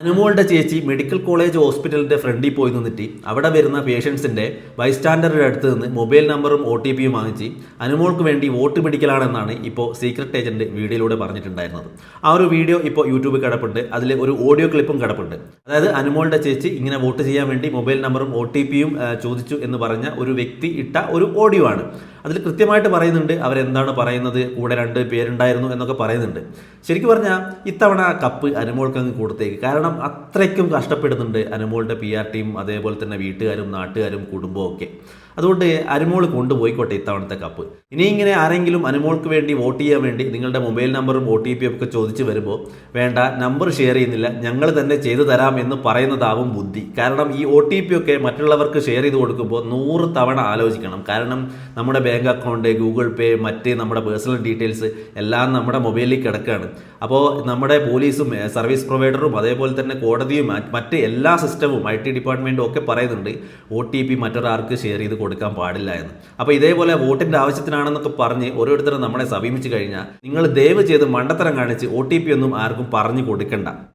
അനുമോളുടെ ചേച്ചി medical college ഹോസ്പിറ്റലിന്റെ ഫ്രണ്ടിൽ പോയി നിന്നിട്ട് അവിടെ വരുന്ന പേഷ്യൻസിന്റെ ബൈസ്റ്റാൻഡറുടെ അടുത്ത് നിന്ന് മൊബൈൽ നമ്പറും OTPയും വാങ്ങിച്ച് അനുമോൾക്ക് വേണ്ടി വോട്ട് പിടിക്കലാണെന്നാണ് ഇപ്പോൾ സീക്രട്ട് ഏജന്റ് വീഡിയോയിലൂടെ പറഞ്ഞിട്ടുണ്ടായിരുന്നത്. ആ ഒരു വീഡിയോ ഇപ്പോൾ യൂട്യൂബിൽ കിടപ്പുണ്ട്. അതിൽ ഒരു ഓഡിയോ ക്ലിപ്പും കിടപ്പുണ്ട്. അതായത് അനുമോളുടെ ചേച്ചി ഇങ്ങനെ വോട്ട് ചെയ്യാൻ വേണ്ടി മൊബൈൽ നമ്പറും OTPയും ചോദിച്ചു എന്ന് പറഞ്ഞ ഒരു വ്യക്തി ഇട്ട ഒരു ഓഡിയോ ആണ്. അതിൽ കൃത്യമായിട്ട് പറയുന്നുണ്ട് അവരെന്താണ് പറയുന്നത്, കൂടെ 2 പേരുണ്ടായിരുന്നു എന്നൊക്കെ പറയുന്നുണ്ട്. ശരിക്കും പറഞ്ഞാൽ ഇത്തവണ കപ്പ് അനുമോൾക്ക് അങ്ങ് കൊടുത്തേക്ക്. കാരണം അത്രയ്ക്കും കഷ്ടപ്പെടുന്നുണ്ട് അനുമോളുടെ PR ടീം, അതേപോലെ തന്നെ വീട്ടുകാരും നാട്ടുകാരും കുടുംബവും ഒക്കെ. അതുകൊണ്ട് അനുമോൾ കൊണ്ടുപോയിക്കോട്ടെ ഇത്തവണത്തെ കപ്പ്. ഇനി ഇങ്ങനെ ആരെങ്കിലും അനുമോൾക്ക് വേണ്ടി വോട്ട് ചെയ്യാൻ വേണ്ടി നിങ്ങളുടെ മൊബൈൽ നമ്പറും OTPയും ഒക്കെ ചോദിച്ചു വരുമ്പോൾ വേണ്ട, നമ്പർ ഷെയർ ചെയ്യുന്നില്ല, ഞങ്ങൾ തന്നെ ചെയ്തു തരാം എന്ന് പറയുന്നതാവും ബുദ്ധി. കാരണം ഈ OTP ഒക്കെ മറ്റുള്ളവർക്ക് ഷെയർ ചെയ്ത് കൊടുക്കുമ്പോൾ 100 തവണ ആലോചിക്കണം. കാരണം നമ്മുടെ ബാങ്ക് അക്കൗണ്ട്, ഗൂഗിൾ പേ, മറ്റ് നമ്മുടെ പേഴ്സണൽ ഡീറ്റെയിൽസ് എല്ലാം നമ്മുടെ മൊബൈലിൽ കിടക്കുകയാണ്. അപ്പോൾ നമ്മുടെ പോലീസും സർവീസ് പ്രൊവൈഡറും അതേപോലെ തന്നെ കോടതിയും മറ്റ് എല്ലാ സിസ്റ്റവും IT ഡിപ്പാർട്ട്മെൻറ്റും ഒക്കെ പറയുന്നുണ്ട് OTP മറ്റൊരാൾക്ക് ഷെയർ ചെയ്ത് കൊടുക്കാൻ പാടില്ല എന്ന്. അപ്പോൾ ഇതേപോലെ വോട്ടിൻ്റെ ആവശ്യത്തിനാണെന്നൊക്കെ പറഞ്ഞ് ഓരോരുത്തരും നമ്മളെ സമീപിച്ചു കഴിഞ്ഞാൽ നിങ്ങൾ ദയവ് ചെയ്ത് മണ്ടത്തരം കാണിച്ച് OTP ഒന്നും ആർക്കും പറഞ്ഞു കൊടുക്കണ്ട.